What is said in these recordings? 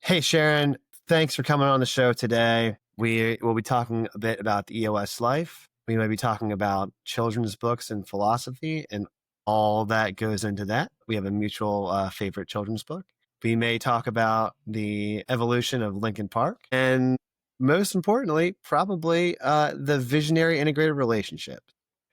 Hey, Sharon, thanks for coming on the show today. We will be talking a bit about the EOS life. We might be talking about children's books and philosophy and all that goes into that. We have a mutual favorite children's book. We may talk about the evolution of Lincoln Park and most importantly, probably the visionary integrator relationship.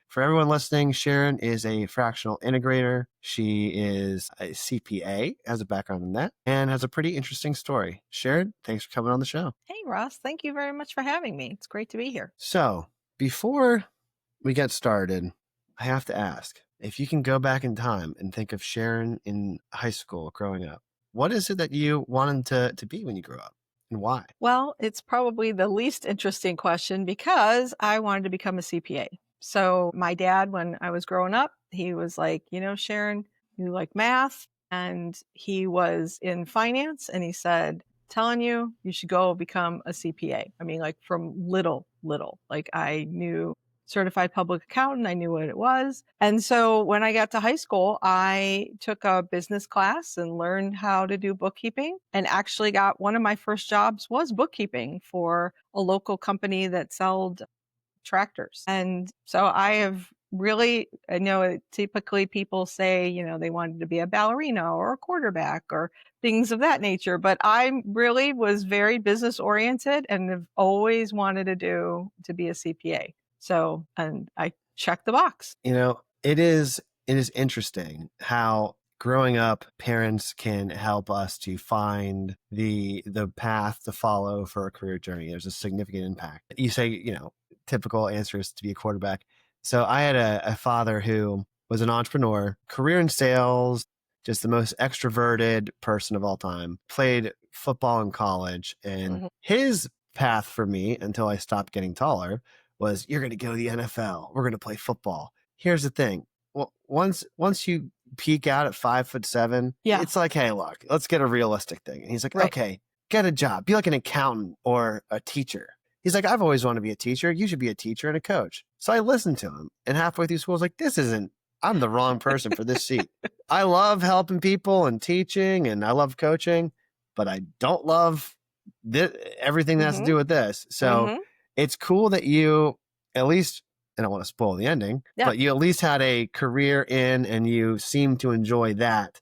For everyone listening, Sharon is a fractional integrator. She is a CPA, has a background in that, and has a pretty interesting story. Sharon, thanks for coming on the show. Hey, Ross. Thank you very much for having me. It's great to be here. So, before we get started, I have to ask if you can go back in time and think of Sharon in high school growing up. What is it that you wanted to be when you grew up and why? Well, it's probably the least interesting question because I wanted to become a CPA. So my dad, when I was growing up, he was like, Sharon, you like math. And he was in finance. And he said, telling you should go become a CPA. I mean, like from little, like I knew certified public accountant. I knew what it was. And so when I got to high school, I took a business class and learned how to do bookkeeping and actually got one of my first jobs was bookkeeping for a local company that sold tractors. And so I know typically people say, they wanted to be a ballerina or a quarterback or things of that nature, but I really was very business oriented and have always wanted to be a CPA. So, and I checked the box. It is interesting how growing up, parents can help us to find the path to follow for a career journey. There's a significant impact. You say, typical answer is to be a quarterback. So I had a father who was an entrepreneur, career in sales, just the most extroverted person of all time, played football in college. And his path for me until I stopped getting taller was you're going to go to the NFL. We're going to play football. Here's the thing. Well, once you peak out at 5'7", it's like, hey, look, let's get a realistic thing. And he's like, okay, get a job. Be like an accountant or a teacher. He's like, I've always wanted to be a teacher. You should be a teacher and a coach. So I listened to him. And halfway through school, I was like, I'm the wrong person for this seat. I love helping people and teaching and I love coaching, but I don't love everything that has to do with this. So it's cool that you at least, I don't want to spoil the ending, but you at least had a career in and you seem to enjoy that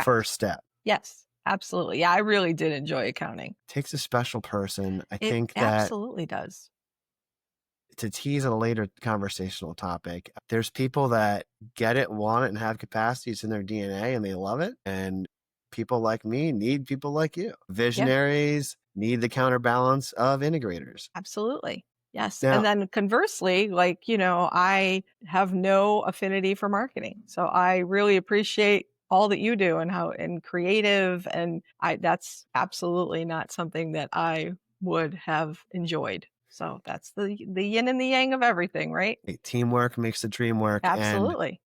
first step. Yes, absolutely. Yeah, I really did enjoy accounting. Takes a special person. I think that absolutely does. To tease a later conversational topic, there's people that get it, want it, and have capacities in their DNA and they love it. And people like me need people like you. Visionaries need the counterbalance of integrators. Absolutely. Yes. Now, and then conversely, I have no affinity for marketing. So I really appreciate all that you do and creative. And that's absolutely not something that I would have enjoyed. So that's the yin and the yang of everything, right? Teamwork makes the dream work. Absolutely.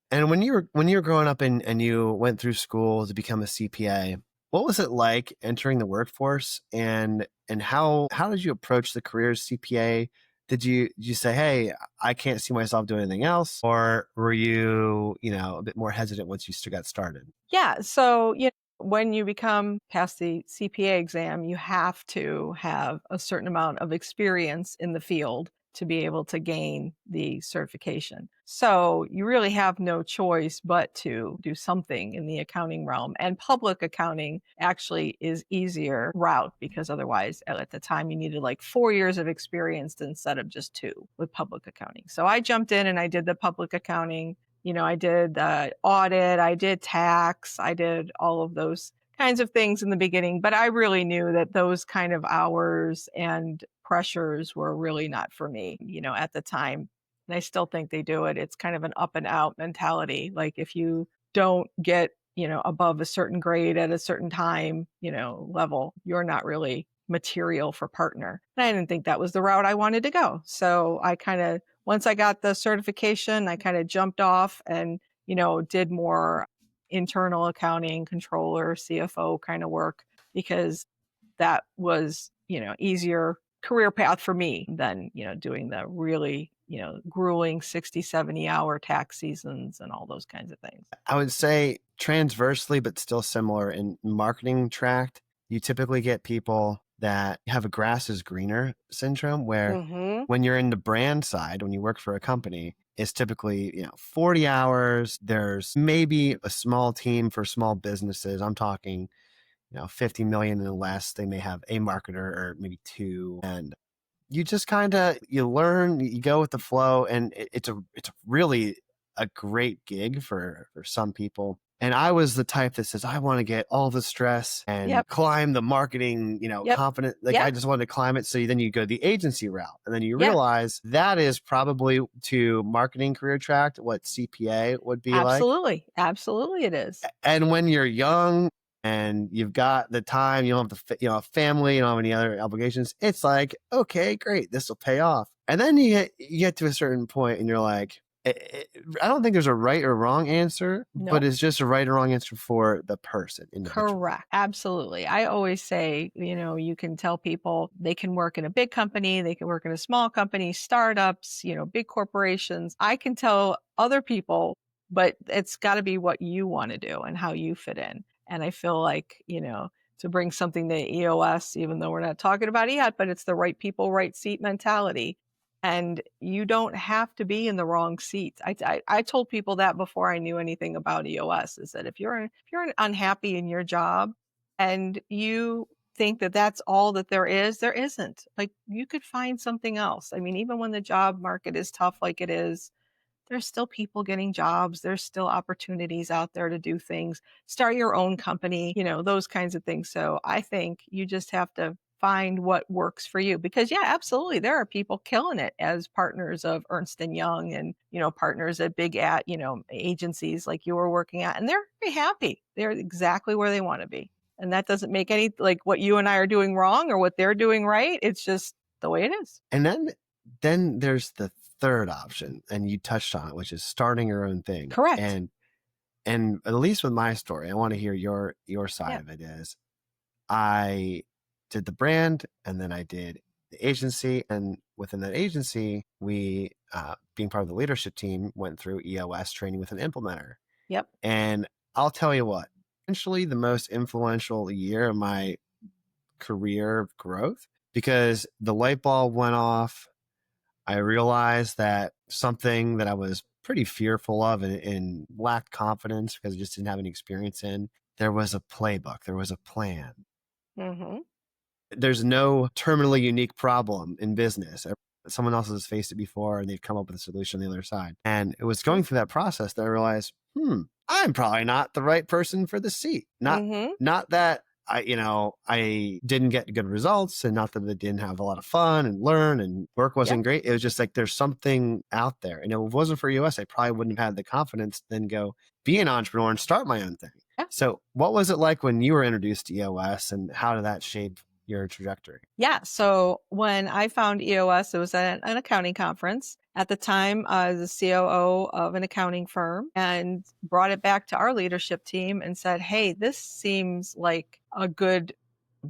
And when you were growing up and you went through school to become a CPA, what was it like entering the workforce and how did you approach the career as CPA? Did you say, hey, I can't see myself doing anything else? Or were you, a bit more hesitant once you got started? Yeah. So, when you become past the CPA exam, you have to have a certain amount of experience in the field to be able to gain the certification. So you really have no choice but to do something in the accounting realm. And public accounting actually is easier route because otherwise at the time you needed like 4 years of experience instead of just 2 with public accounting. So I jumped in and I did the public accounting. I did audit, I did tax, I did all of those kinds of things in the beginning, but I really knew that those kind of hours and pressures were really not for me, at the time. And I still think they do it. It's kind of an up and out mentality. Like if you don't get, above a certain grade at a certain time, level, you're not really material for partner. And I didn't think that was the route I wanted to go. So once I got the certification, I kind of jumped off and, did more internal accounting, controller, CFO kind of work because that was, easier career path for me than, doing the really, grueling 60, 70-hour tax seasons and all those kinds of things. I would say transversely, but still similar in marketing track. you typically get people that have a grass is greener syndrome, where Mm-hmm. when you're in the brand side, when you work for a company, it's typically, 40 hours. There's maybe a small team for small businesses. I'm talking, 50 million and less. They may have a marketer or maybe two. And you just kind of, you learn, you go with the flow, and it's really a great gig for some people. And I was the type that says, I want to get all the stress and Yep. climb the marketing, Yep. confident. Like I Yep. just wanted to climb it. So then you go the agency route, and then you Yeah. realize that is probably to marketing career track what CPA would be like. Absolutely. Absolutely it is. And when you're young and you've got the time, you don't have a family, you don't have any other obligations, it's like, okay, great, this will pay off. And then you get to a certain point and you're like, I don't think there's a right or wrong answer, but Nope. it's just a right or wrong answer for the person individually. Correct. Absolutely. I always say, you can tell people they can work in a big company, they can work in a small company, startups, big corporations. I can tell other people, but it's got to be what you want to do and how you fit in. And I feel like, to bring something to EOS, even though we're not talking about it yet, but it's the right people, right seat mentality. And you don't have to be in the wrong seat. I told people that before I knew anything about EOS, is that if you're unhappy in your job and you think that that's all that there isn't. Like, you could find something else. I mean, even when the job market is tough like it is, there's still people getting jobs. There's still opportunities out there to do things, start your own company, those kinds of things. So I think you just have to find what works for you, because yeah, absolutely. There are people killing it as partners of Ernst and Young, and, partners at big agencies like you were working at, and they're very happy. They're exactly where they want to be. And that doesn't make any, like, what you and I are doing wrong or what they're doing right. It's just the way it is. And then there's the third option, and you touched on it, which is starting your own thing. Correct. And at least with my story, I want to hear your side Yeah. of it. Is I did the brand, and then I did the agency. And within that agency, we, being part of the leadership team, went through EOS training with an implementer. Yep. And I'll tell you what, essentially the most influential year of my career of growth, because the light bulb went off. I realized that something that I was pretty fearful of and lacked confidence because I just didn't have any experience in, there was a playbook, there was a plan. Hmm. There's no terminally unique problem in business. Someone else has faced it before and they've come up with a solution on the other side. And it was going through that process that I realized, I'm probably not the right person for the seat. Hmm. Not that I didn't get good results, and not that I didn't have a lot of fun and learn and work Yep. wasn't great. It was just like, there's something out there. And if it wasn't for US, I probably wouldn't have had the confidence to then go be an entrepreneur and start my own thing. Yeah. So what was it like when you were introduced to EOS, and how did that shape your trajectory? Yeah. So when I found EOS, it was at an accounting conference. At the time, I was the COO of an accounting firm, and brought it back to our leadership team and said, hey, this seems like a good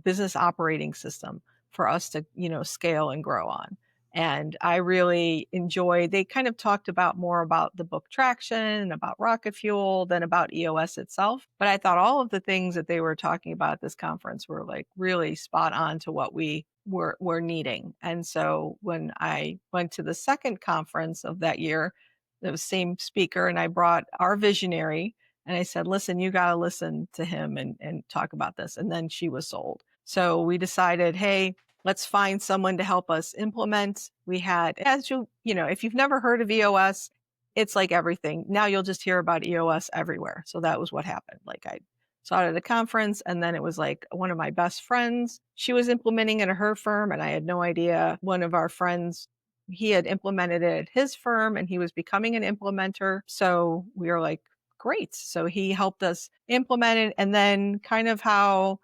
business operating system for us to, scale and grow on. And I really enjoyed, they kind of talked about more about the book Traction and about rocket fuel than about EOS itself. But I thought all of the things that they were talking about at this conference were like really spot on to what we were needing. And so when I went to the second conference of that year, the same speaker, and I brought our visionary, and I said, listen, you got to listen to him and talk about this. And then she was sold. So we decided, hey, let's find someone to help us implement. We had, if you've never heard of EOS, it's like everything. Now you'll just hear about EOS everywhere. So that was what happened. Like, I saw it at a conference, and then it was like one of my best friends, she was implementing it at her firm, and I had no idea. One of our friends, he had implemented it at his firm, and he was becoming an implementer. So we were like, great. So he helped us implement it. And then, kind of how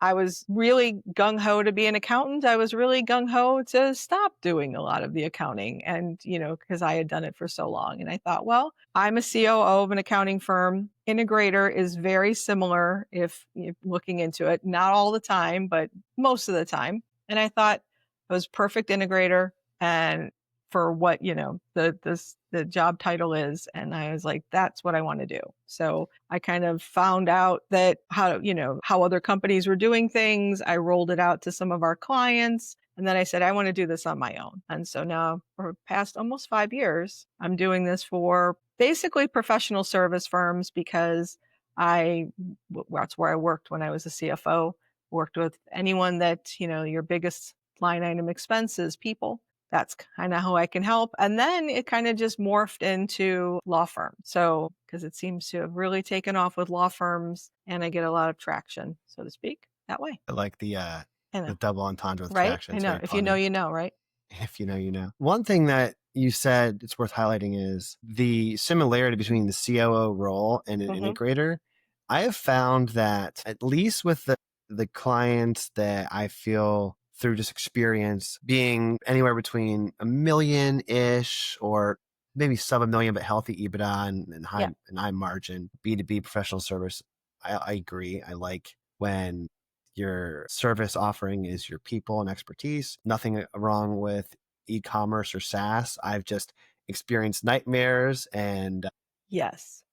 I was really gung ho to be an accountant, I was really gung ho to stop doing a lot of the accounting. And, because I had done it for so long. And I thought, well, I'm a COO of an accounting firm. Integrator is very similar if looking into it, not all the time, but most of the time. And I thought it was perfect integrator. And for what, the job title is. And I was like, that's what I want to do. So I kind of found out that how other companies were doing things. I rolled it out to some of our clients. And then I said, I want to do this on my own. And so now for past almost 5 years, I'm doing this for basically professional service firms because that's where I worked when I was a CFO, worked with anyone that, your biggest line item expenses, people. That's kind of how I can help. And then it kind of just morphed into law firm. So, because it seems to have really taken off with law firms and I get a lot of traction, so to speak, that way. I like I the know, double entendre with right? traction. I It's know. very If you know, punny. you know, right? If you know, you know. One thing that you said it's worth highlighting is the similarity between the COO role and an Mm-hmm. integrator. I have found that at least with the clients that I feel through just experience being anywhere between a million ish or maybe sub a million, but healthy EBITDA and Yeah. high margin B2B professional service. I agree. I like when your service offering is your people and expertise. Nothing wrong with e-commerce or SaaS. I've just experienced nightmares and Yes.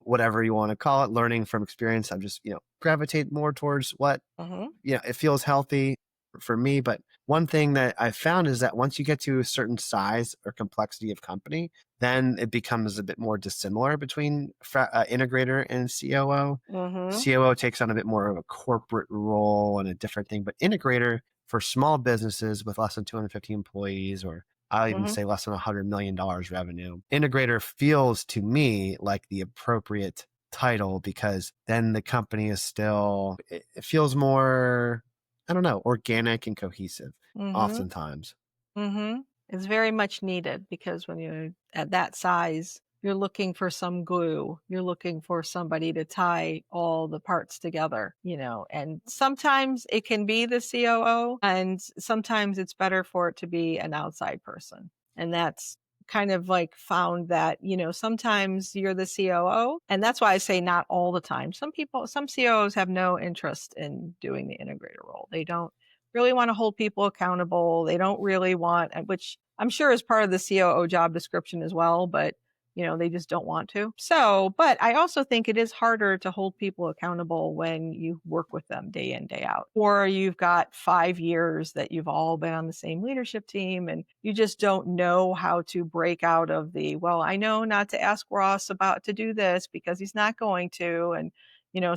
whatever you want to call it, learning from experience. I'm just, gravitate more towards what, Mm-hmm. it feels healthy for me. But one thing that I found is that once you get to a certain size or complexity of company, then it becomes a bit more dissimilar between integrator and COO. Mm-hmm. COO takes on a bit more of a corporate role and a different thing, but integrator for small businesses with less than 250 employees, or I'll even Mm-hmm. say less than $100 million revenue, integrator feels to me like the appropriate title because then the company is still, it feels more, I don't know, organic and cohesive Mm-hmm. oftentimes. Mm-hmm. It's very much needed because when you're at that size, you're looking for some glue. You're looking for somebody to tie all the parts together, and sometimes it can be the COO and sometimes it's better for it to be an outside person. And that's kind of like found that, sometimes you're the COO, and that's why I say not all the time. Some COOs have no interest in doing the integrator role. They don't really want to hold people accountable. They don't really want, which I'm sure is part of the COO job description as well, but they just don't want to. So, but I also think it is harder to hold people accountable when you work with them day in, day out, or you've got 5 years that you've all been on the same leadership team and you just don't know how to break out of well, I know not to ask Ross about to do this because he's not going to. And,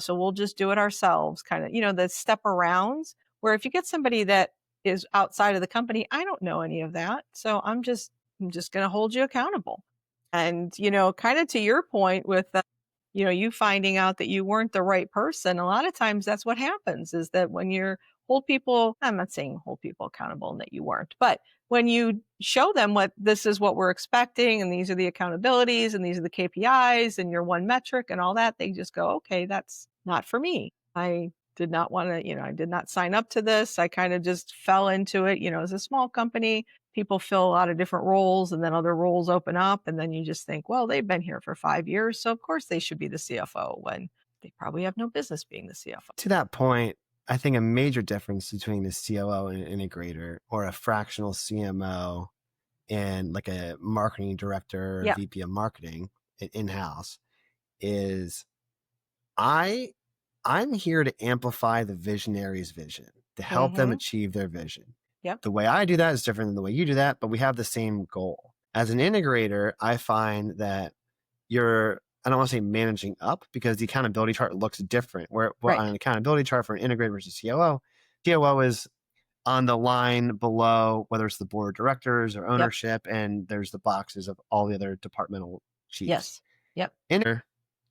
so we'll just do it ourselves kind of, the step arounds. Where if you get somebody that is outside of the company, I don't know any of that. So I'm just going to hold you accountable. And, kind of to your point with, you finding out that you weren't the right person, a lot of times that's what happens is that when you're I'm not saying hold people accountable and that you weren't, but when you show them this is what we're expecting and these are the accountabilities and these are the KPIs and your one metric and all that, they just go, okay, that's not for me. I did not want to, I did not sign up to this. I kind of just fell into it. As a small company, people fill a lot of different roles and then other roles open up. And then you just think, well, they've been here for 5 years. So of course they should be the CFO when they probably have no business being the CFO. To that point, I think a major difference between a COO and an integrator or a fractional CMO and like a marketing director or Yeah. VP of marketing in-house is I'm here to amplify the visionaries' vision, to help them Mm-hmm. achieve their vision. Yep. The way I do that is different than the way you do that, but we have the same goal. As an integrator, I find that I don't want to say managing up because the accountability chart looks different. Where Right. on an accountability chart for an integrator versus COO is on the line below, whether it's the board of directors or Yep. ownership, and there's the boxes of all the other departmental chiefs. Yes. Yep. Integrator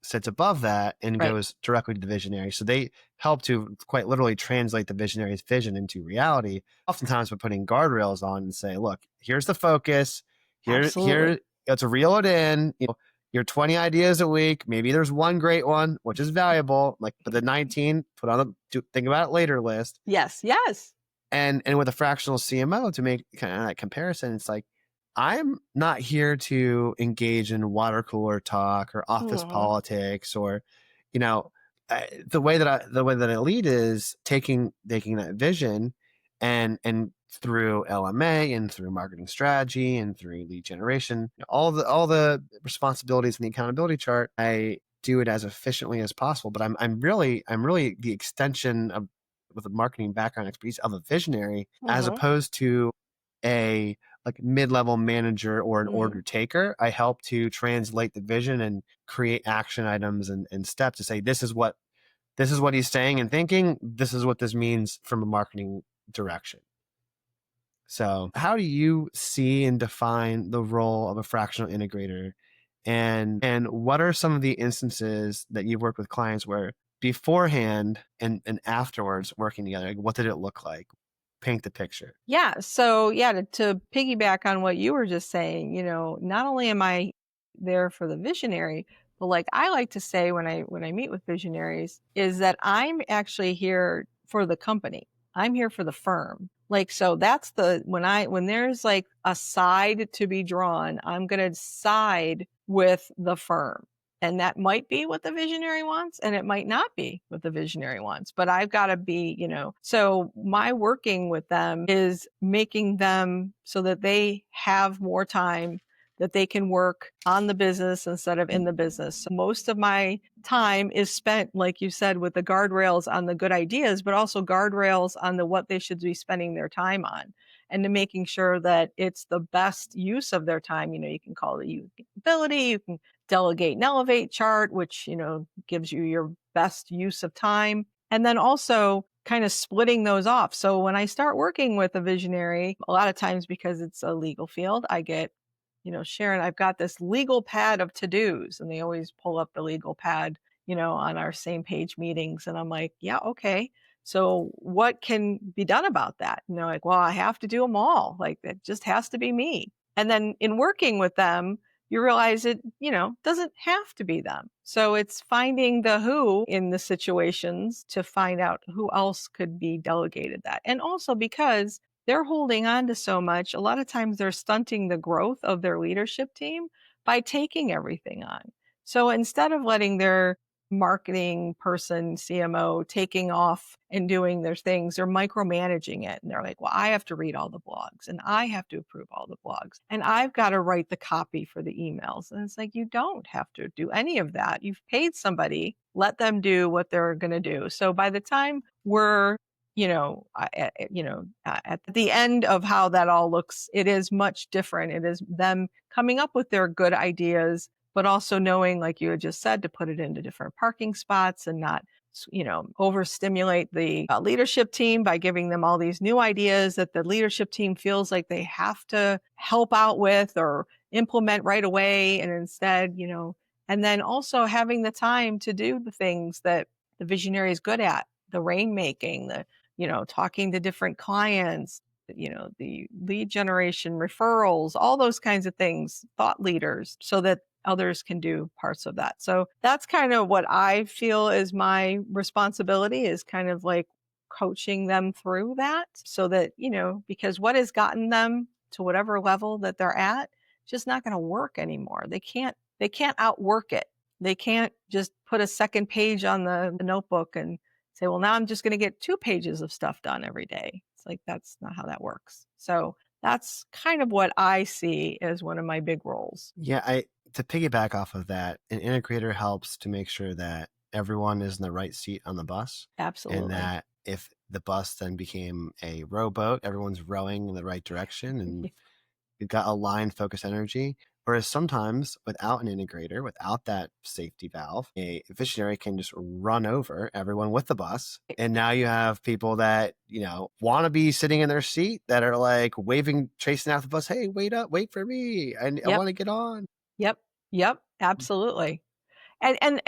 sits above that and Right. goes directly to the visionary. So they help to quite literally translate the visionary's vision into reality, oftentimes by putting guardrails on and say, look, here's the focus. Here, Absolutely. let's reel it in. Your 20 ideas a week. Maybe there's one great one, which is valuable. But the 19, put on the think about it later list. Yes. Yes. And with a fractional CMO to make kind of that comparison, it's like, I'm not here to engage in water cooler talk or office Mm-hmm. politics or, you know, the way that I lead is taking that vision and through LMA and through marketing strategy and through lead generation, all the responsibilities in the accountability chart, I do it as efficiently as possible. But I'm really the extension of, with a marketing background expertise, of a visionary, as Mhm. opposed to a like mid-level manager or an Mhm. order taker. I help to translate the vision and create action items and steps to say, this is what he's saying and thinking. This is what this means from a marketing direction. So, how do you see and define the role of a fractional integrator? And what are some of the instances that you've worked with clients where beforehand and afterwards working together, like, what did it look like? Paint the picture. Yeah. So, yeah, to piggyback on what you were just saying, not only am I there for the visionary, but like I like to say when I meet with visionaries is that I'm actually here for the company. I'm here for the firm. Like, so that's when there's like a side to be drawn, I'm going to side with the firm. And that might be what the visionary wants, and it might not be what the visionary wants. But I've got to be, so my working with them is making them so that they have more time, that they can work on the business instead of in the business. So most of my time is spent, like you said, with the guardrails on the good ideas, but also guardrails on the what they should be spending their time on, and to making sure that it's the best use of their time. You can call it usability, you can delegate and elevate chart, which, gives you your best use of time. And then also kind of splitting those off. So when I start working with a visionary, a lot of times because it's a legal field, I get, Sharon, I've got this legal pad of to-dos. And they always pull up the legal pad, on our same page meetings. And I'm like, yeah, okay. So what can be done about that? Like, well, I have to do them all. Like, it just has to be me. And then in working with them, you realize it, doesn't have to be them. So it's finding the who in the situations to find out who else could be delegated that. And also because they're holding on to so much, a lot of times they're stunting the growth of their leadership team by taking everything on. So instead of letting their marketing person, CMO, taking off and doing their things, they're micromanaging it. And they're like, well, I have to read all the blogs and I have to approve all the blogs and I've got to write the copy for the emails. And it's like, you don't have to do any of that. You've paid somebody, let them do what they're going to do. So by the time we're at the end of how that all looks, it is much different. It is them coming up with their good ideas, but also knowing, like you had just said, to put it into different parking spots and not, overstimulate the leadership team by giving them all these new ideas that the leadership team feels like they have to help out with or implement right away. And instead, and then also having the time to do the things that the visionary is good at, the rainmaking, the talking to different clients, the lead generation, referrals, all those kinds of things, thought leaders, so that others can do parts of that. So that's kind of what I feel is my responsibility, is kind of like coaching them through that so that, because what has gotten them to whatever level that they're at, just not going to work anymore. They can't outwork it. They can't just put a second page on the notebook and say, well, now I'm just going to get 2 pages of stuff done every day. It's like, that's not how that works. So that's kind of what I see as one of my big roles. Yeah, I to piggyback off of that, an integrator helps to make sure that everyone is in the right seat on the bus, and Absolutely. that if the bus then became a rowboat, everyone's rowing in the right direction and you've got aligned focus energy. Whereas sometimes without an integrator, without that safety valve, a visionary can just run over everyone with the bus. And now you have people that, want to be sitting in their seat that are like waving, chasing after the bus. Hey, wait up, wait for me. I Yep. want to get on. Yep. Yep. Absolutely. And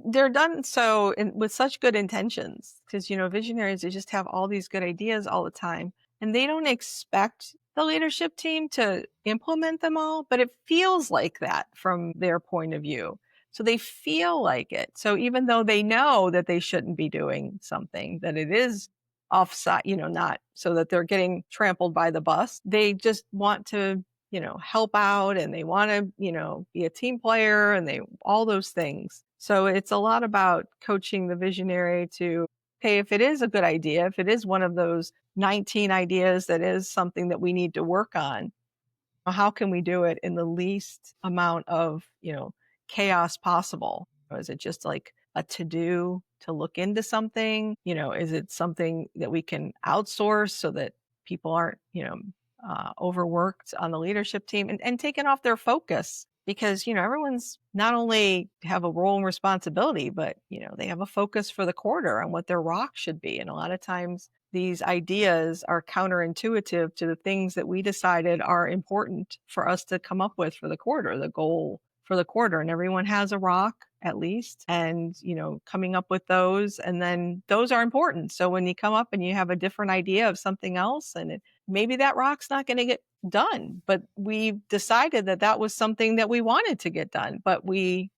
they're done so with such good intentions, because visionaries, they just have all these good ideas all the time, and they don't expect the leadership team to implement them all, but it feels like that from their point of view. So they feel like it. So even though they know that they shouldn't be doing something, that it is offside, not so that they're getting trampled by the bus, they just want to help out, and they want to, be a team player, and all those things. So it's a lot about coaching the visionary to okay, if it is a good idea, if it is one of those 19 ideas that is something that we need to work on, how can we do it in the least amount of, chaos possible? Or is it just like a to do to look into something? Is it something that we can outsource so that people aren't, overworked on the leadership team and taken off their focus? Because, everyone's not only have a role and responsibility, but, they have a focus for the quarter on what their rock should be. And a lot of times these ideas are counterintuitive to the things that we decided are important for us to come up with for the quarter, the goal for the quarter. And everyone has a rock at least, and, coming up with those. And then those are important. So when you come up and you have a different idea of something else, and maybe that rock's not going to get done, but we decided that that was something that we wanted to get done, but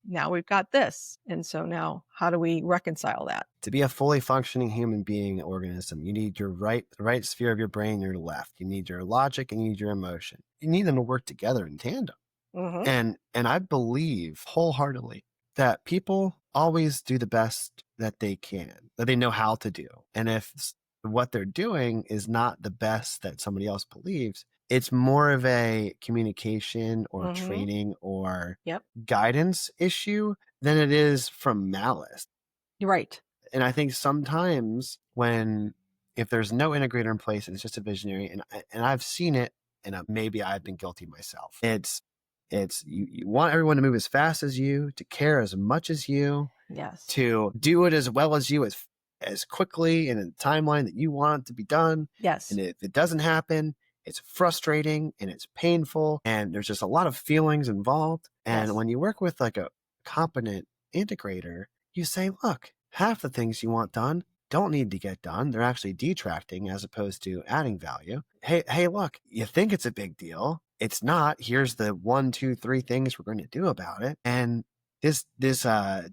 now we've got this. And so now how do we reconcile that? To be a fully functioning human being organism, you need your right sphere of your brain, your left. You need your logic and you need your emotion. You need them to work together in tandem. Mm-hmm. And I believe wholeheartedly that people always do the best that they can, that they know how to do. And if what they're doing is not the best that somebody else believes, it's more of a communication or Mm-hmm. training or Yep. guidance issue than it is from malice. You're right. And I think sometimes if there's no integrator in place and it's just a visionary, and I've seen it, and maybe I've been guilty myself. It's you want everyone to move as fast as you, to care as much as you, Yes. to do it as well as you, as quickly and in the timeline that you want it to be done. Yes. And if it doesn't happen, it's frustrating and it's painful, and there's just a lot of feelings involved. And Yes. when you work with like a competent integrator, you say, look, half the things you want done don't need to get done. They're actually detracting as opposed to adding value. Hey, look, you think it's a big deal. It's not. Here's the 1, 2, 3 things we're going to do about it. And this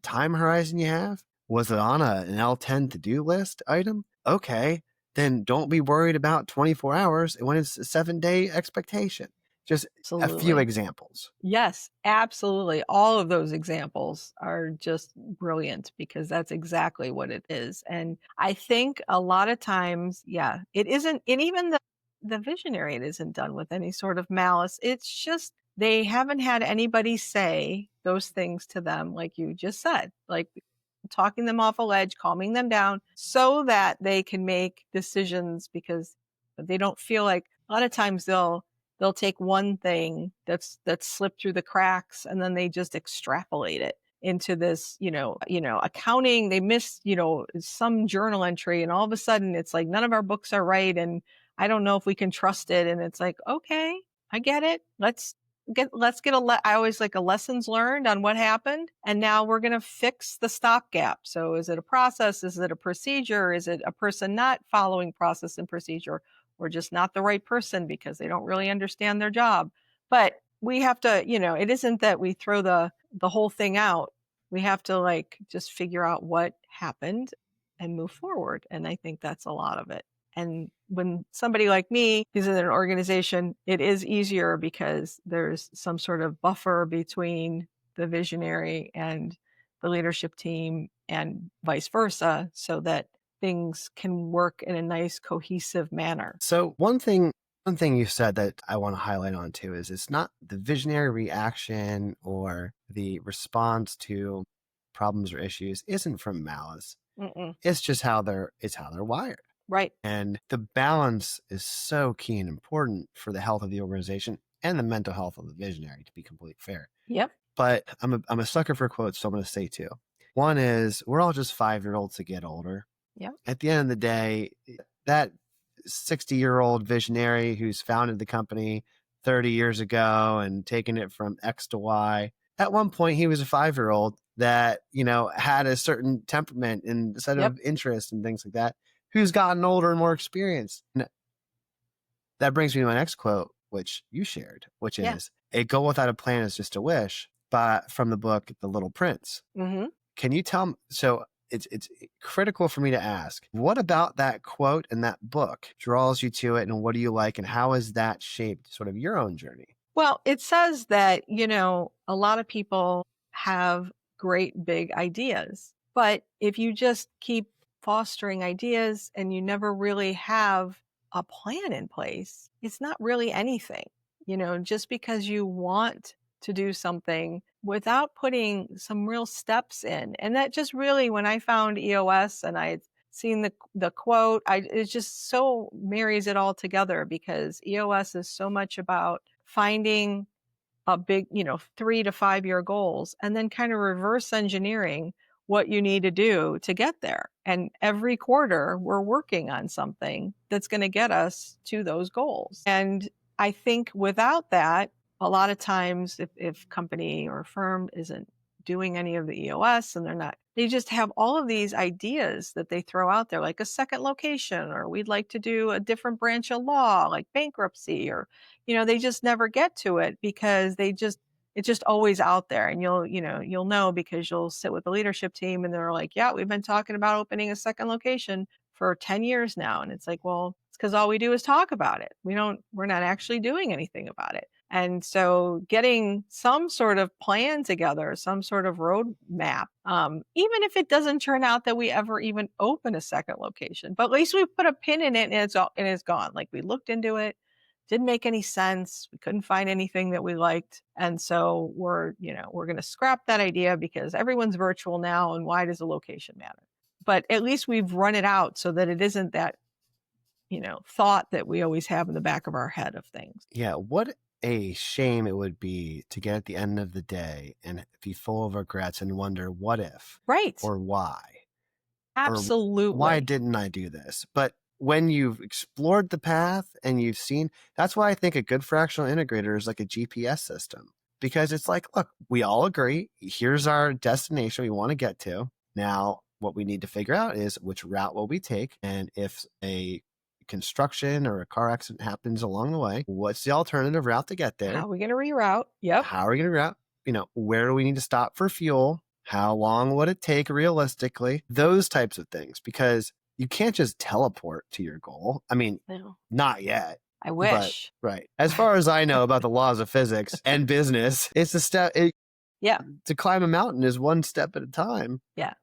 time horizon you have, was it on an L10 to-do list item? Okay, then don't be worried about 24 hours when it's a 7-day expectation. Just a few Absolutely. examples. Yes, absolutely. All of those examples are just brilliant because that's exactly what it is. And I think a lot of times, yeah, it isn't, and even the visionary, it isn't done with any sort of malice. It's just they haven't had anybody say those things to them, like you just said, like talking them off a ledge, calming them down so that they can make decisions, because they don't feel like a lot of times they'll take one thing that's slipped through the cracks, and then they just extrapolate it into this, accounting. They missed, some journal entry, and all of a sudden it's like none of our books are right, and I don't know if we can trust it. And it's like, okay, I get it. I always like a lessons learned on what happened. And now we're going to fix the stopgap. So is it a process? Is it a procedure? Is it a person not following process and procedure, or just not the right person because they don't really understand their job? But we have to, it isn't that we throw the whole thing out. We have to like just figure out what happened and move forward. And I think that's a lot of it. And when somebody like me is in an organization, it is easier because there's some sort of buffer between the visionary and the leadership team and vice versa, so that things can work in a nice, cohesive manner. So one thing you said that I want to highlight on too is it's not the visionary reaction or the response to problems or issues isn't from malice. Mm-mm. It's just how they're wired. Right. And the balance is so key and important for the health of the organization and the mental health of the visionary, to be completely fair. Yep. But I'm a sucker for quotes, so I'm going to say two. One is, we're all just 5-year-olds that get older. Yep. At the end of the day, that 60-year-old visionary who's founded the company 30 years ago and taken it from X to Y, at one point he was a 5-year-old that, had a certain temperament and set of interests and things like that, who's gotten older and more experienced. And that brings me to my next quote, which you shared, which is, a goal without a plan is just a wish, but from the book, The Little Prince. Mm-hmm. Can you tell me, so it's critical for me to ask, what about that quote and that book draws you to it, and what do you like, and how has that shaped sort of your own journey? Well, it says that, a lot of people have great big ideas, but if you just keep fostering ideas and you never really have a plan in place, it's not really anything. Just because you want to do something without putting some real steps in. And that just really, when I found EOS and I had seen the quote, it just so marries it all together, because EOS is so much about finding a big, 3 to 5 year goals, and then kind of reverse engineering what you need to do to get there. And every quarter, we're working on something that's going to get us to those goals. And I think without that, a lot of times, if company or firm isn't doing any of the EOS, and they just have all of these ideas that they throw out there, like a second location, or we'd like to do a different branch of law, like bankruptcy, or they just never get to it because it's just always out there. And you'll know because you'll sit with the leadership team and they're like, yeah, we've been talking about opening a second location for 10 years now. And it's like, well, it's because all we do is talk about it. We're not actually doing anything about it. And so getting some sort of plan together, some sort of roadmap, even if it doesn't turn out that we ever even open a second location, but at least we put a pin in it and it's gone. Like, we looked into it, didn't make any sense. We couldn't find anything that we liked. And so we're going to scrap that idea because everyone's virtual now. And why does the location matter? But at least we've run it out so that it isn't that, thought that we always have in the back of our head of things. Yeah. What a shame it would be to get at the end of the day and be full of regrets and wonder what if, Right. or why, Absolutely. or why didn't I do this? But when you've explored the path and you've seen, that's why I think a good fractional integrator is like a GPS system, because it's like, look, we all agree, here's our destination we want to get to. Now, what we need to figure out is which route will we take, and if a construction or a car accident happens along the way, what's the alternative route to get there? How are we going to reroute? Yep. How are we going to route? Where do we need to stop for fuel? How long would it take realistically? Those types of things, because you can't just teleport to your goal. I mean, No. not yet. I wish. But, right. As far as I know about the laws of physics and business, it's a step. Yeah. To climb a mountain is one step at a time. Yeah.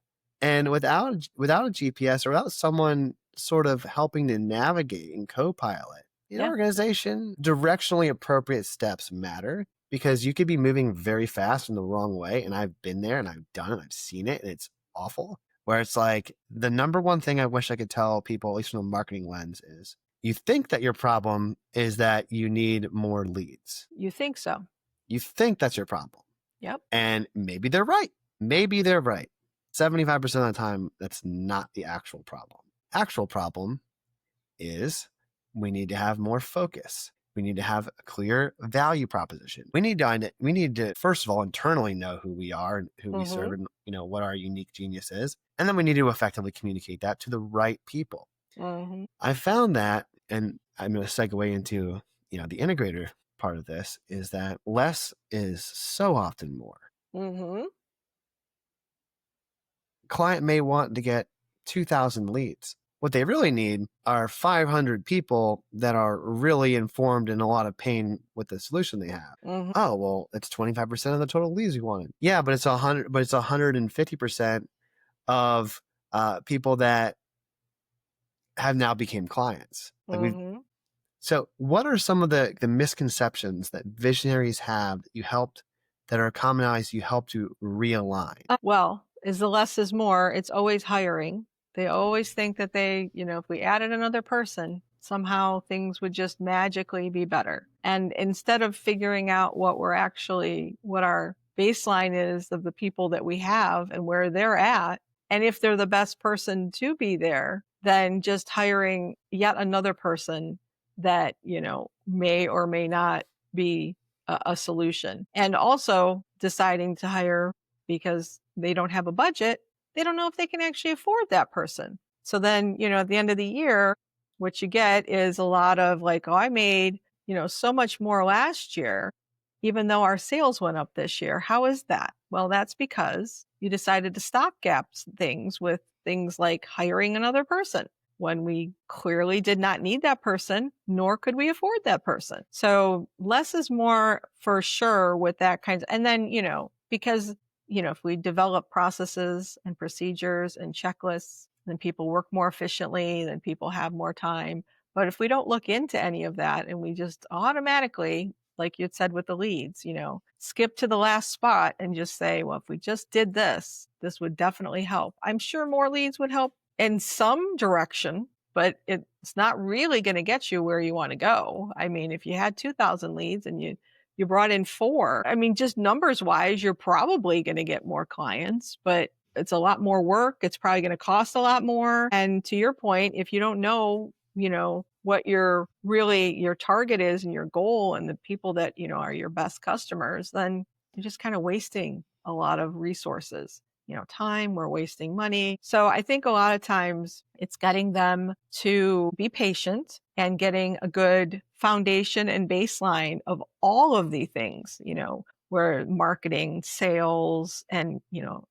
And without a GPS or without someone sort of helping to navigate and co-pilot an organization, directionally appropriate steps matter, because you could be moving very fast in the wrong way. And I've been there and I've done it. I've seen it, and it's awful. Where it's like, the number one thing I wish I could tell people, at least from a marketing lens, is you think that your problem is that you need more leads. You think so. You think that's your problem. Yep. And maybe they're right. Maybe they're right. 75% of the time, that's not the actual problem. Actual problem is we need to have more focus. We need to have a clear value proposition. We need to first of all internally know who we are and who we serve, and what our unique genius is, and then we need to effectively communicate that to the right people. I found that, and I'm going to segue into the integrator part of this, is that less is so often more. Client may want to get 2,000 leads. What they really need are 500 people that are really informed and a lot of pain with the solution they have. Oh, well, it's 25% of the total leads we wanted. Yeah, but it's 150% of people that have now became clients. So what are some of the misconceptions that visionaries have that are commonized, you help to realign? Well, is the less is more. It's always hiring. They always think that if we added another person, somehow things would just magically be better. And instead of figuring out what our baseline is of the people that we have and where they're at, and if they're the best person to be there, then just hiring yet another person that, may or may not be a solution. And also deciding to hire because they don't have a budget. They don't know if they can actually afford that person. So then, at the end of the year, what you get is a lot of like, oh, I made, so much more last year, even though our sales went up this year. How is that? Well, that's because you decided to stopgap things with things like hiring another person when we clearly did not need that person, nor could we afford that person. So less is more for sure with that kind of, and then, because if we develop processes and procedures and checklists then people work more efficiently, then people have more time. But if we don't look into any of that and we just automatically, like you had said with the leads, skip to the last spot and just say, well, if we just did this, this would definitely help. I'm sure more leads would help in some direction, but it's not really going to get you where you want to go. I mean, if you had 2,000 leads and you brought in 4, I mean, just numbers wise, you're probably going to get more clients, but it's a lot more work. It's probably going to cost a lot more. And to your point, if you don't know, what your target is and your goal and the people that, are your best customers, then you're just kind of wasting a lot of resources, time, we're wasting money. So I think a lot of times it's getting them to be patient and getting a good foundation and baseline of all of the things, where marketing, sales, and,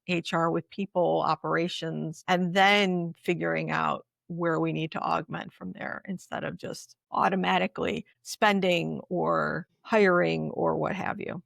HR with people, operations, and then figuring out where we need to augment from there instead of just automatically spending or hiring or what have you.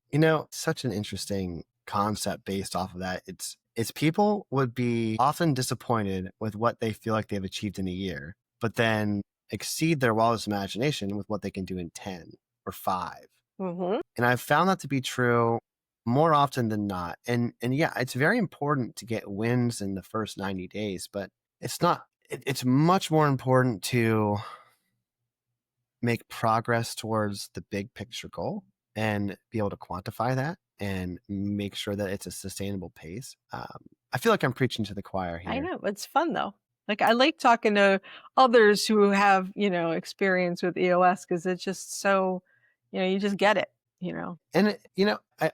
Such an interesting concept based off of that. It's people would be often disappointed with what they feel like they've achieved in a year, but then exceed their wildest imagination with what they can do in 10 or 5. Mm-hmm. And I've found that to be true more often than not. And yeah, it's very important to get wins in the first 90 days, but it's much more important to make progress towards the big picture goal and be able to quantify that and make sure that it's a sustainable pace. I feel like I'm preaching to the choir here. I know. It's fun though. Like I like talking to others who have, experience with EOS because it's just so, you just get it, And I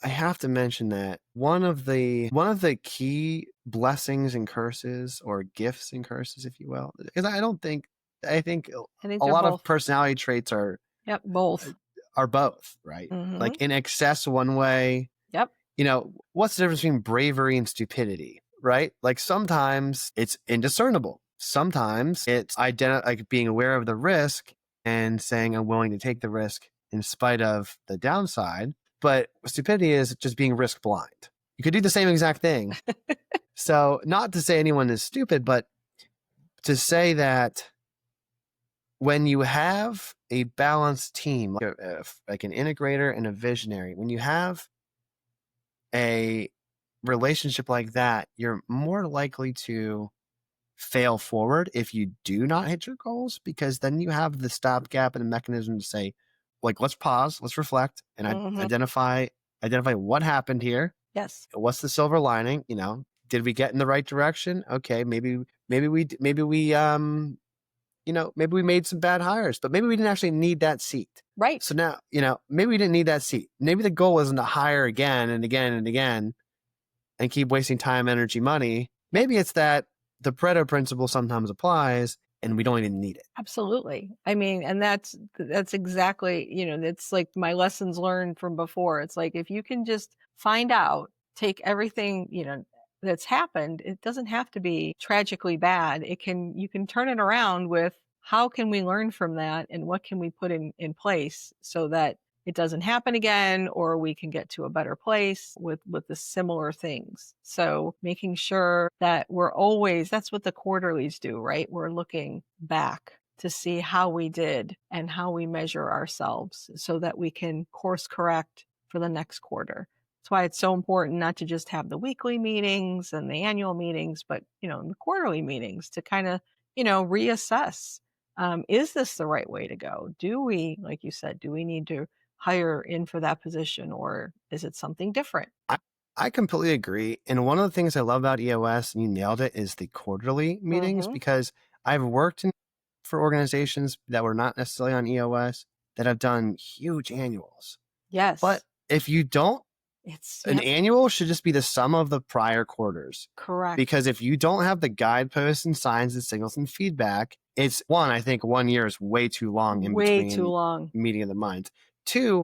have to mention that one of the key blessings and curses, or gifts and curses, if you will, because I think a lot of personality traits are both right? Mm-hmm. Like in excess one way. Yep. What's the difference between bravery and stupidity, right? Like sometimes it's indiscernible. Sometimes it's like being aware of the risk and saying I'm willing to take the risk in spite of the downside. But stupidity is just being risk blind. You could do the same exact thing. So not to say anyone is stupid, but to say that when you have a balanced team, like an integrator and a visionary, when you have a relationship like that, you're more likely to fail forward if you do not hit your goals, because then you have the stopgap and the mechanism to say, like, let's pause, let's reflect, and identify what happened here. Yes. What's the silver lining? Did we get in the right direction? Okay, maybe we made some bad hires, but maybe we didn't actually need that seat. Right. So now, maybe we didn't need that seat. Maybe the goal isn't to hire again and again and again and keep wasting time, energy, money. Maybe it's that the Pareto principle sometimes applies and we don't even need it. Absolutely. I mean, and that's exactly, it's like my lessons learned from before. It's like, if you can just find out, take everything, that's happened, it doesn't have to be tragically bad. You can turn it around with, how can we learn from that and what can we put in place so that it doesn't happen again, or we can get to a better place with the similar things. So making sure that that's what the quarterlies do, right? We're looking back to see how we did and how we measure ourselves so that we can course correct for the next quarter. That's why it's so important not to just have the weekly meetings and the annual meetings, but, the quarterly meetings to kind of, reassess. Is this the right way to go? Do we, like you said, do we need to hire in for that position, or is it something different? I completely agree. And one of the things I love about EOS, and you nailed it, is the quarterly meetings, because I've worked for organizations that were not necessarily on EOS that have done huge annuals. Yes. But if you don't, an annual should just be the sum of the prior quarters. Correct. Because if you don't have the guideposts and signs and signals and feedback, I think 1 year is way too long in between. Way too long. Meeting of the minds. 2,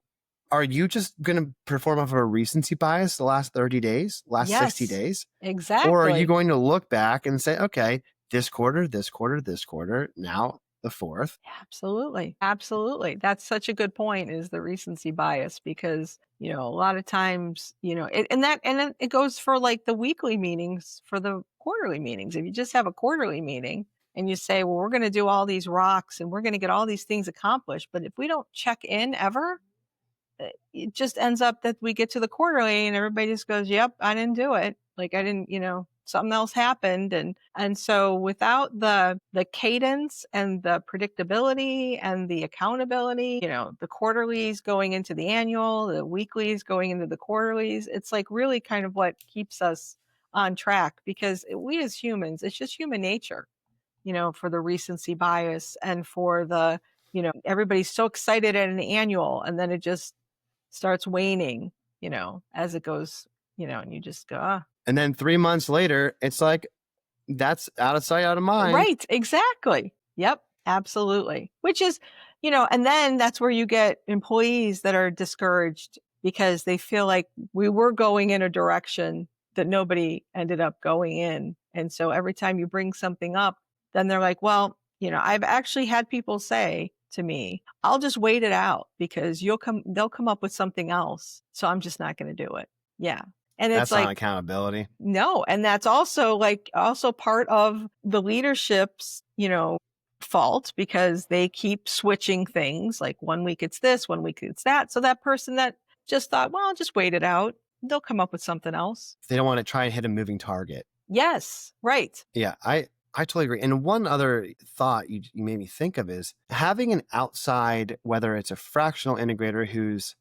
are you just going to perform off of a recency bias the last 30 days, last 60 days? Exactly. Or are you going to look back and say, okay, this quarter, now the fourth. Absolutely. Absolutely. That's such a good point is the recency bias because, a lot of times, and then it goes for like the weekly meetings for the quarterly meetings. If you just have a quarterly meeting and you say, well, we're going to do all these rocks and we're going to get all these things accomplished, but if we don't check in ever, it just ends up that we get to the quarterly and everybody just goes, "Yep, I didn't do it. Like I didn't, something else happened." And so without the cadence and the predictability and the accountability, the quarterlies going into the annual, the weeklies going into the quarterlies, it's like really kind of what keeps us on track because we as humans, it's just human nature, for the recency bias and for the, everybody's so excited at an annual and then it just starts waning, as it goes, and you just go, "Ah." And then 3 months later, it's like, that's out of sight, out of mind. Right, exactly. Yep, absolutely. Which is, and then that's where you get employees that are discouraged because they feel like we were going in a direction that nobody ended up going in. And so every time you bring something up, then they're like, well, I've actually had people say to me, I'll just wait it out because they'll come up with something else. So I'm just not going to do it. Yeah. And it's That's not like, accountability. no, and that's also part of the leadership's, fault because they keep switching things. Like one week it's this, one week it's that. So that person that just thought, well, I'll just wait it out, they'll come up with something else. They don't want to try and hit a moving target. Yes, right. Yeah, I totally agree. And one other thought you made me think of is having an outside, whether it's a fractional integrator who's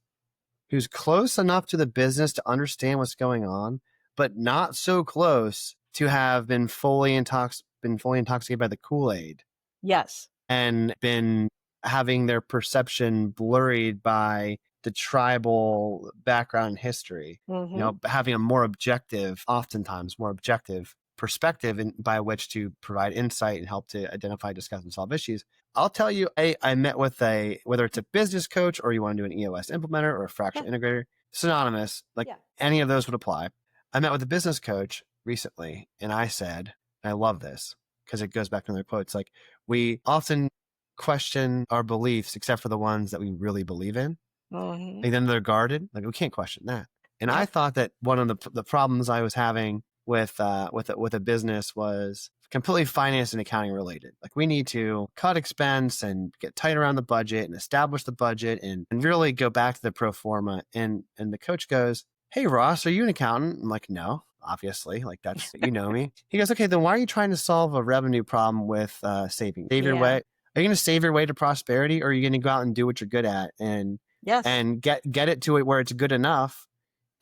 close enough to the business to understand what's going on, but not so close to have been fully intoxicated by the Kool-Aid Yes. and been having their perception blurred by the tribal background and history. Mm-hmm. Having a oftentimes more objective perspective by which to provide insight and help to identify, discuss, and solve issues. I'll tell you, I met with whether it's a business coach or you want to do an EOS implementer or a fractional integrator, synonymous, like any of those would apply. I met with a business coach recently and I said, and I love this because it goes back to their quotes, like we often question our beliefs except for the ones that we really believe in. Mm-hmm. Like then they're guarded. Like we can't question that. And Yep. I thought that one of the problems I was having with a business was completely finance and accounting related. Like we need to cut expense and get tight around the budget and establish the budget and really go back to the pro forma. And the coach goes, "Hey Ross, are you an accountant?" I'm like, "No, obviously. Like that's me." He goes, "Okay, then why are you trying to solve a revenue problem with saving? Save your way. Are you going to save your way to prosperity, or are you going to go out and do what you're good at and get it to it where it's good enough,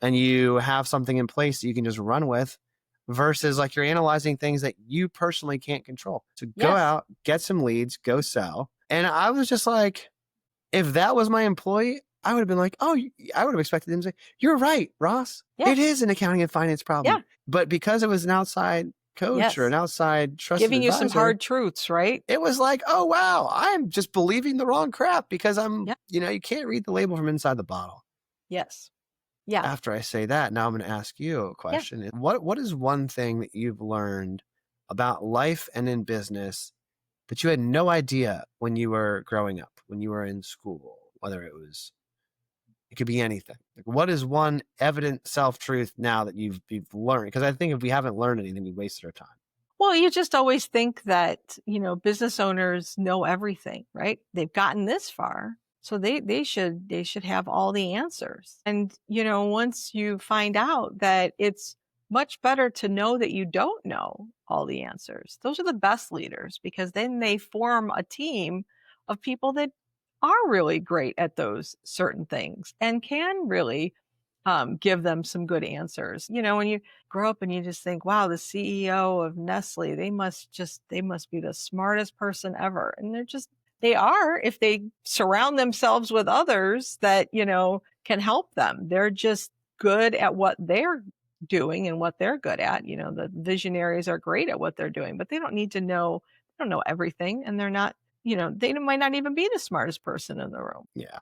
and you have something in place that you can just run with?" Versus like you're analyzing things that you personally can't control. So go out, get some leads, go sell. And I was just like, if that was my employee, I would have been like, oh, I would have expected them to say, "You're right, Ross. Yeah. It is an accounting and finance problem." Yeah. But because it was an outside coach or an outside trusted giving advisor, you some hard truths, right? It was like, oh, wow, I'm just believing the wrong crap because you can't read the label from inside the bottle. Yes. Yeah. After I say that, now I'm going to ask you a question. Yeah. What is one thing that you've learned about life and in business that you had no idea when you were growing up, when you were in school, whether it could be anything? Like, what is one evident self-truth now that you've learned? Because I think if we haven't learned anything, we wasted our time. Well, you just always think that, business owners know everything, right? They've gotten this far. So they should have all the answers. And, once you find out that it's much better to know that you don't know all the answers, those are the best leaders because then they form a team of people that are really great at those certain things and can really give them some good answers. When you grow up and you just think, wow, the CEO of Nestle, they must be the smartest person ever. And they are if they surround themselves with others that, can help them. They're just good at what they're doing and what they're good at. The visionaries are great at what they're doing, but they don't know everything. And they're not, they might not even be the smartest person in the room. Yeah.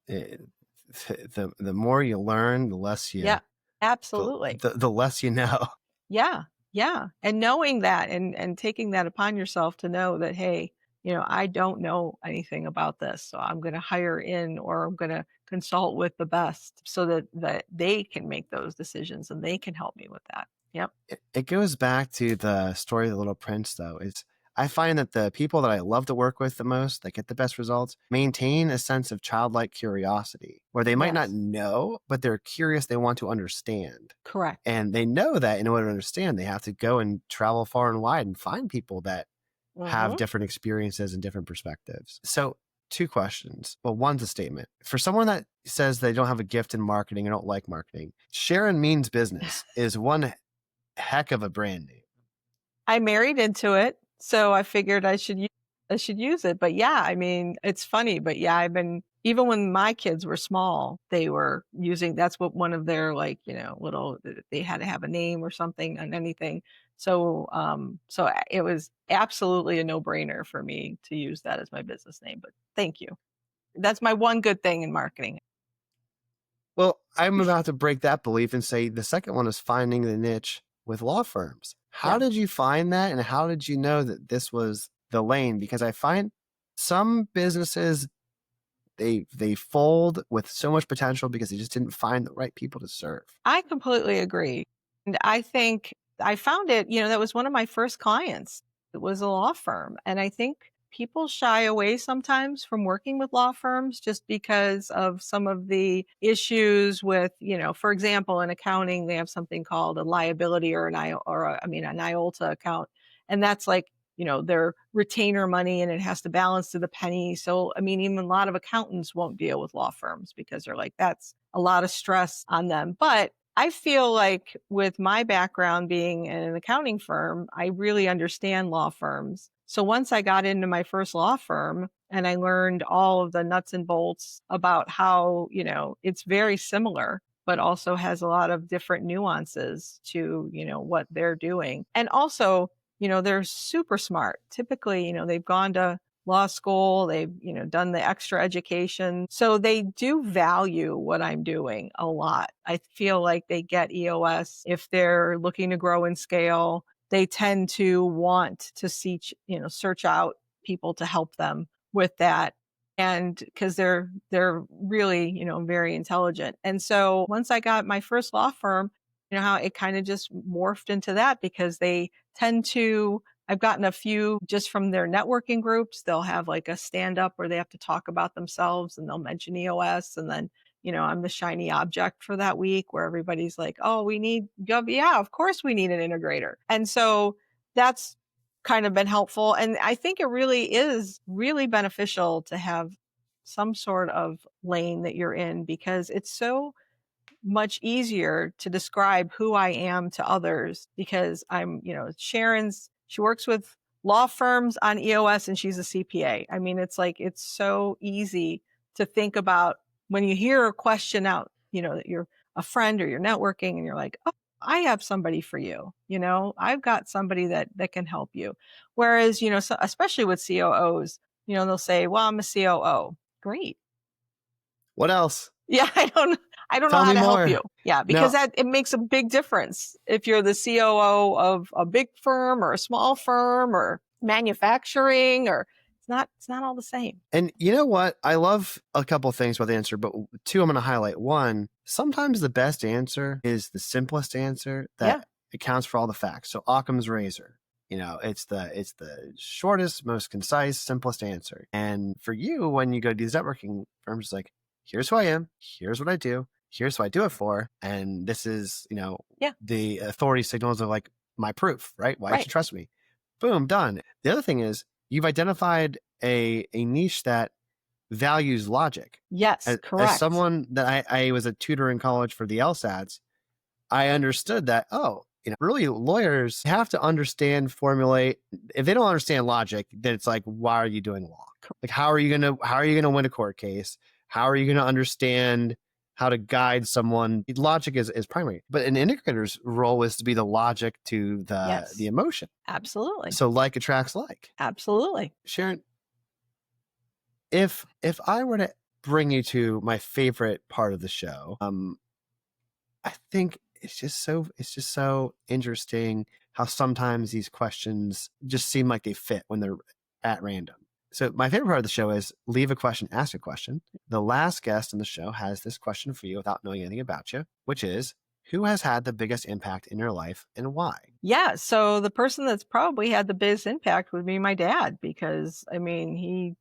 The more you learn, the less you. Yeah, absolutely. The less you know. Yeah. Yeah. And knowing that and taking that upon yourself to know that, hey, I don't know anything about this, so I'm going to hire in or I'm going to consult with the best so that they can make those decisions and they can help me with that. Yep. It goes back to the story of the Little Prince, though. I find that the people that I love to work with the most, that get the best results, maintain a sense of childlike curiosity where they might not Yes. know, but they're curious. They want to understand. Correct. And they know that in order to understand, they have to go and travel far and wide and find people that have Mhm. different experiences and different perspectives. So, two questions. Well, one's a statement. For someone that says they don't have a gift in marketing and don't like marketing, Sharon Means Business is one heck of a brand name. I married into it, so I figured I should use it. But yeah, I mean, it's funny, but yeah, I've been even when my kids were small, they were using that's what one of their like, little they had to have a name or something on anything. So it was absolutely a no-brainer for me to use that as my business name. But thank you. That's my one good thing in marketing. Well, I'm about to break that belief and say the second one is finding the niche with law firms. How Yeah. did you find that? And how did you know that this was the lane? Because I find some businesses, they fold with so much potential because they just didn't find the right people to serve. I completely agree. And I think I found it, that was one of my first clients. It was a law firm. And I think people shy away sometimes from working with law firms just because of some of the issues with, for example, in accounting, they have something called a liability or an IOLTA account. And that's like, their retainer money and it has to balance to the penny. So, I mean, even a lot of accountants won't deal with law firms because they're like, that's a lot of stress on them. But I feel like with my background being in an accounting firm, I really understand law firms. So once I got into my first law firm and I learned all of the nuts and bolts about how, it's very similar, but also has a lot of different nuances to, what they're doing. And also, they're super smart. Typically, they've gone to law school, they've, done the extra education. So they do value what I'm doing a lot. I feel like they get EOS if they're looking to grow and scale. They tend to want to search out people to help them with that. And because they're really, very intelligent. And so once I got my first law firm, how it kind of just morphed into that because they tend to I've gotten a few just from their networking groups. They'll have like a stand up where they have to talk about themselves and they'll mention EOS. And then, I'm the shiny object for that week where everybody's like, oh, we need, yeah, of course we need an integrator. And so that's kind of been helpful. And I think it really is really beneficial to have some sort of lane that you're in because it's so much easier to describe who I am to others because she works with law firms on EOS and she's a CPA. I mean, it's like, it's so easy to think about when you hear a question out, that you're a friend or you're networking and you're like, oh, I have somebody for you. I've got somebody that can help you. Whereas, especially with COOs, they'll say, well, I'm a COO. Great. What else? Yeah, I don't know Tell how me to help more. you. Yeah, because No, that it makes a big difference if you're the COO of a big firm or a small firm or manufacturing or it's not all the same. and you know what? I love a couple of things about the answer, but two I'm going to highlight. One, sometimes the best answer is the simplest answer Yeah. that accounts for all the facts. So Occam's razor, it's the shortest, most concise, simplest answer. And for you, when you go to these networking firms, it's like, here's who I am, here's what I do, here's who I do it for, and this is, Yeah. the authority signals of like my proof, right? Why you Right. should trust me. Boom, done. The other thing is you've identified a niche that values logic. Yes, As correct. someone that I was a tutor in college for the LSATs, I understood that, really lawyers have to understand, formulate. If they don't understand logic, then it's like, why are you doing law? Like, how are you gonna win a court case? How are you gonna understand how to guide someone? Logic is primary, but an integrator's role is to be the logic to the Yes. emotion. Absolutely. So like attracts like. Absolutely. Sharon, if I were to bring you to my favorite part of the show, I think it's just so interesting how sometimes these questions just seem like they fit when they're at random. So my favorite part of the show is leave a question, ask a question. The last guest on the show has this question for you without knowing anything about you, which is, who has had the biggest impact in your life and why? Yeah, so the person that's probably had the biggest impact would be my dad because, I mean, he,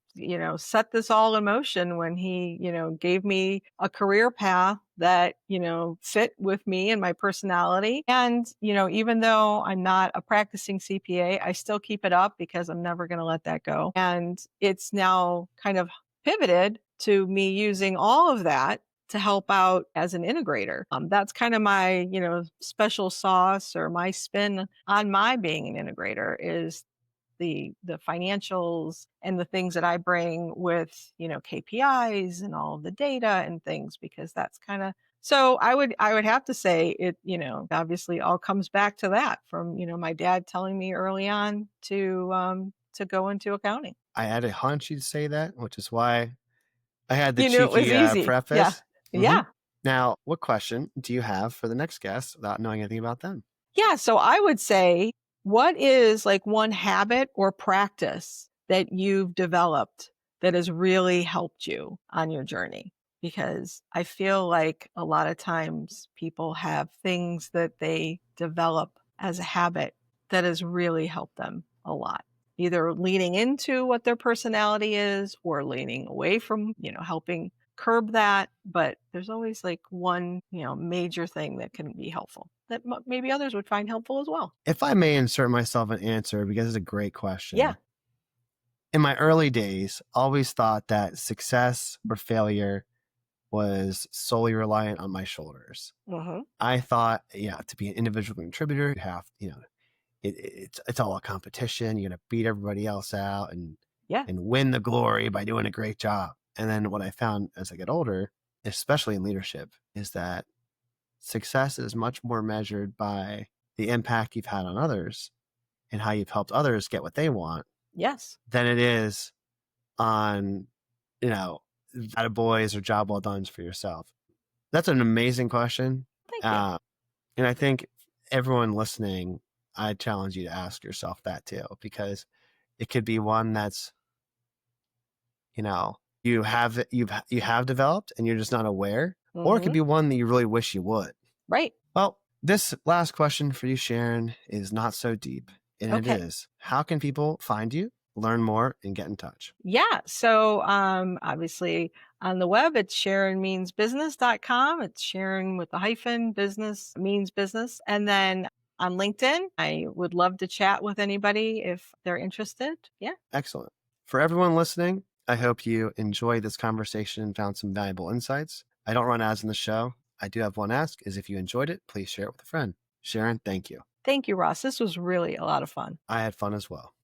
set this all in motion when he, gave me a career path that, fit with me and my personality. And, even though I'm not a practicing CPA, I still keep it up because I'm never going to let that go. And it's now kind of pivoted to me using all of that to help out as an integrator. That's kind of my, special sauce or my spin on my being an integrator is the financials and the things that I bring with, KPIs and all of the data and things because that's kind of so I would have to say it, obviously all comes back to that from, my dad telling me early on to go into accounting. I had a hunch you'd say that, which is why I had the You knew it was cheeky easy. Yeah. preface. hmm Yeah. Now, what question do you have for the next guest without knowing anything about them? Yeah, so I would say, what is like one habit or practice that you've developed that has really helped you on your journey? Because I feel like a lot of times people have things that they develop as a habit that has really helped them a lot. Either leaning into what their personality is or leaning away from, helping curb that, but there's always like one, major thing that can be helpful that maybe others would find helpful as well. If I may insert myself an answer, because it's a great Yeah. question. In my early days, always thought that success or failure was solely reliant on my shoulders. Mhm. I thought, to be an individual contributor, you have, it's all a competition. You got to beat everybody else out Yeah. and win the glory by doing a great job. And then what I found as I get older, especially in leadership, is that success is much more measured by the impact you've had on others and how you've helped others get what they want Yes. than it is on, boys or job well done for yourself. That's an amazing question. Thank you. Uh, and I think everyone listening, I challenge you to ask yourself that too, because it could be one that's, you have developed and you're just not aware, or it could Mhm. be one that you really wish you would. Right. Well, this last question for you, Sharon, is not so deep. And it Okay. is, how can people find you, learn more, and get in touch? Yeah. So obviously on the web it's SharonMeansBusiness.com. It's Sharon with a hyphen business means business. And then on LinkedIn, I would love to chat with anybody if they're interested. Yeah. Excellent. For everyone listening, I hope you enjoyed this conversation and found some valuable insights. I don't run ads in the show. I do have one ask is if you enjoyed it, please share it with a friend. Sharon, thank you. Thank you, Ross. This was really a lot of fun. I had fun as well.